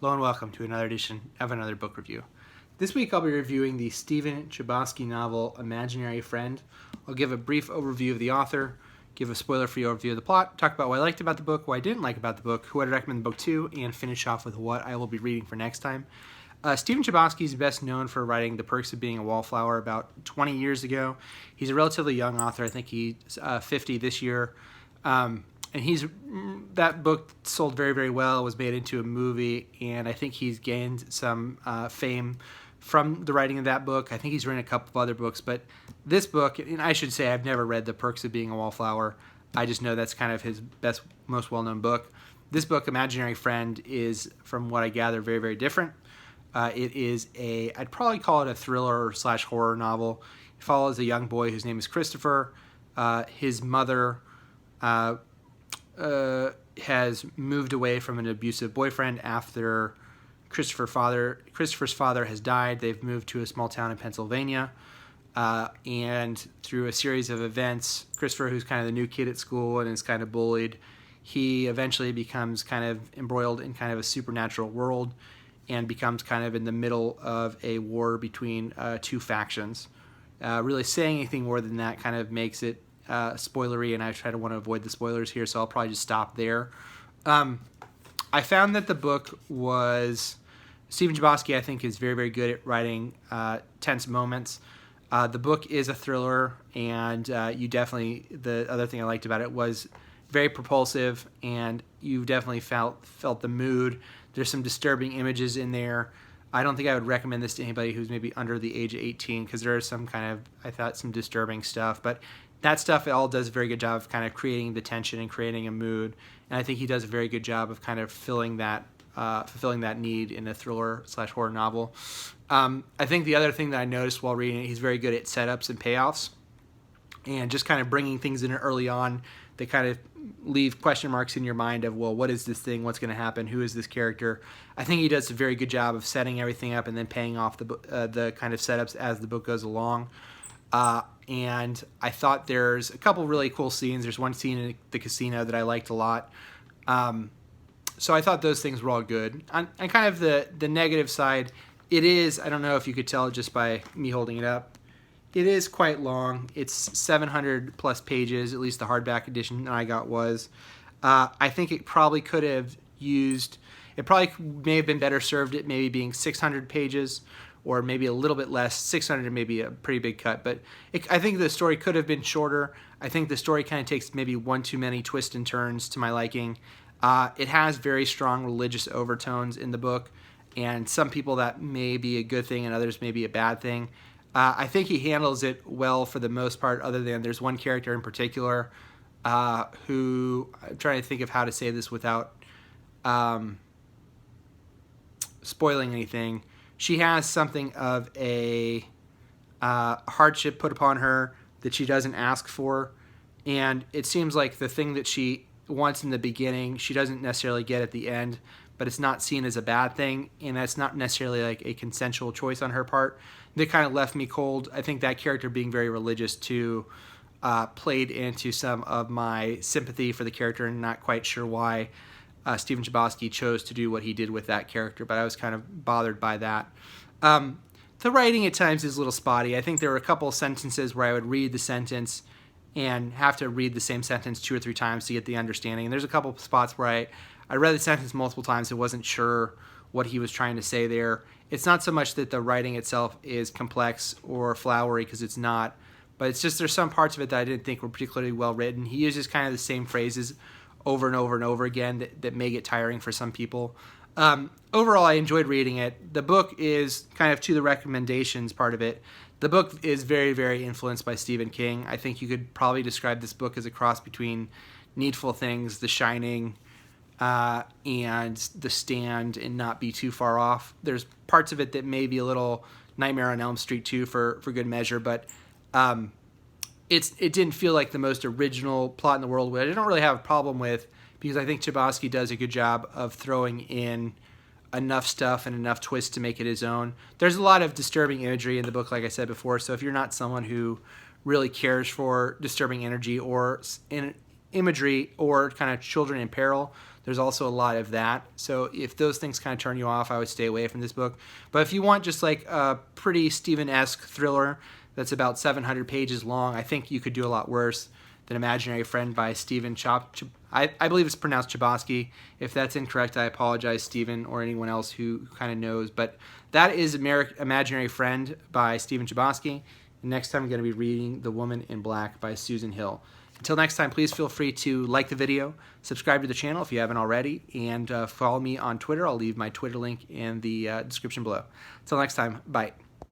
Hello and welcome to another edition of another book review. This week I'll be reviewing the Stephen Chbosky novel Imaginary Friend. I'll give a brief overview of the author, give a spoiler-free overview of the plot, talk about what I liked about the book, what I didn't like about the book, who I'd recommend the book to, and finish off with what I will be reading for next time. Stephen Chbosky is best known for writing The Perks of Being a Wallflower about 20 years ago. He's a relatively young author. I think he's 50 this year. And that book sold very, very well, was made into a movie, and I think he's gained some fame from the writing of that book. I think he's written a couple of other books, but this book, and I should say I've never read The Perks of Being a Wallflower. I just know that's kind of his best, most well-known book. This book, Imaginary Friend, is, from what I gather, very, very different. It is I'd probably call it a thriller / horror novel. It follows a young boy whose name is Christopher. His mother has moved away from an abusive boyfriend after Christopher's father has died. They've moved to a small town in Pennsylvania. And through a series of events, Christopher, who's kind of the new kid at school and is kind of bullied, he eventually becomes kind of embroiled in kind of a supernatural world and becomes kind of in the middle of a war between two factions. Really saying anything more than that kind of makes it spoilery, and I try to want to avoid the spoilers here, so I'll probably just stop there. I found that the book was... Stephen Chbosky, I think, is very, very good at writing tense moments. The book is a thriller, and the other thing I liked about it was very propulsive, and you definitely felt the mood. There's some disturbing images in there. I don't think I would recommend this to anybody who's maybe under the age of 18, because there is some kind of, I thought, some disturbing stuff, but that stuff, it all does a very good job of kind of creating the tension and creating a mood, and I think he does a very good job of kind of fulfilling that need in a thriller / horror novel. I think the other thing that I noticed while reading it, he's very good at setups and payoffs, and just kind of bringing things in early on that kind of leave question marks in your mind of, well, what is this thing? What's going to happen? Who is this character? I think he does a very good job of setting everything up and then paying off the kind of setups as the book goes along. And I thought there's a couple really cool scenes. There's one scene in the casino that I liked a lot. So I thought those things were all good. And kind of the negative side, it is, I don't know if you could tell just by me holding it up, it is quite long. It's 700 plus pages, at least the hardback edition I got was. I think it probably could have it probably may have been better served at maybe being 600 pages, or maybe a little bit less. 600 may be a pretty big cut, but I think the story could have been shorter. I think the story kind of takes maybe one too many twists and turns to my liking. It has very strong religious overtones in the book, and some people that may be a good thing and others may be a bad thing. I think he handles it well for the most part, other than there's one character in particular who, I'm trying to think of how to say this without spoiling anything. She has something of a hardship put upon her that she doesn't ask for, and it seems like the thing that she wants in the beginning, she doesn't necessarily get at the end, but it's not seen as a bad thing, and that's not necessarily like a consensual choice on her part. That kind of left me cold. I think that character being very religious too played into some of my sympathy for the character, and not quite sure why Stephen Chbosky chose to do what he did with that character, but I was kind of bothered by that. The writing at times is a little spotty. I think there were a couple of sentences where I would read the sentence and have to read the same sentence 2 or 3 times to get the understanding. And there's a couple of spots where I read the sentence multiple times and wasn't sure what he was trying to say there. It's not so much that the writing itself is complex or flowery, because it's not, but it's just there's some parts of it that I didn't think were particularly well written. He uses kind of the same phrases over and over and over again that may get tiring for some people. Overall, I enjoyed reading it. The book is kind of, to the recommendations part of it, the book is very, very influenced by Stephen King. I think you could probably describe this book as a cross between Needful Things, The Shining, and The Stand, and not be too far off. There's parts of it that may be a little Nightmare on Elm Street too, for good measure, but it didn't feel like the most original plot in the world, which I don't really have a problem with, because I think Chbosky does a good job of throwing in enough stuff and enough twists to make it his own. There's a lot of disturbing imagery in the book, like I said before, so if you're not someone who really cares for disturbing energy or imagery or kind of children in peril, There's also a lot of that. So if those things kind of turn you off, I would stay away from this book. But if you want just like a pretty Stephen-esque thriller that's about 700 pages long, I think you could do a lot worse than Imaginary Friend by Stephen I believe it's pronounced Chbosky. If that's incorrect, I apologize, Stephen, or anyone else who kind of knows. But that is Imaginary Friend by Stephen Chbosky. And next time I'm going to be reading The Woman in Black by Susan Hill. Until next time, please feel free to like the video, subscribe to the channel if you haven't already, and follow me on Twitter. I'll leave my Twitter link in the description below. Until next time, bye.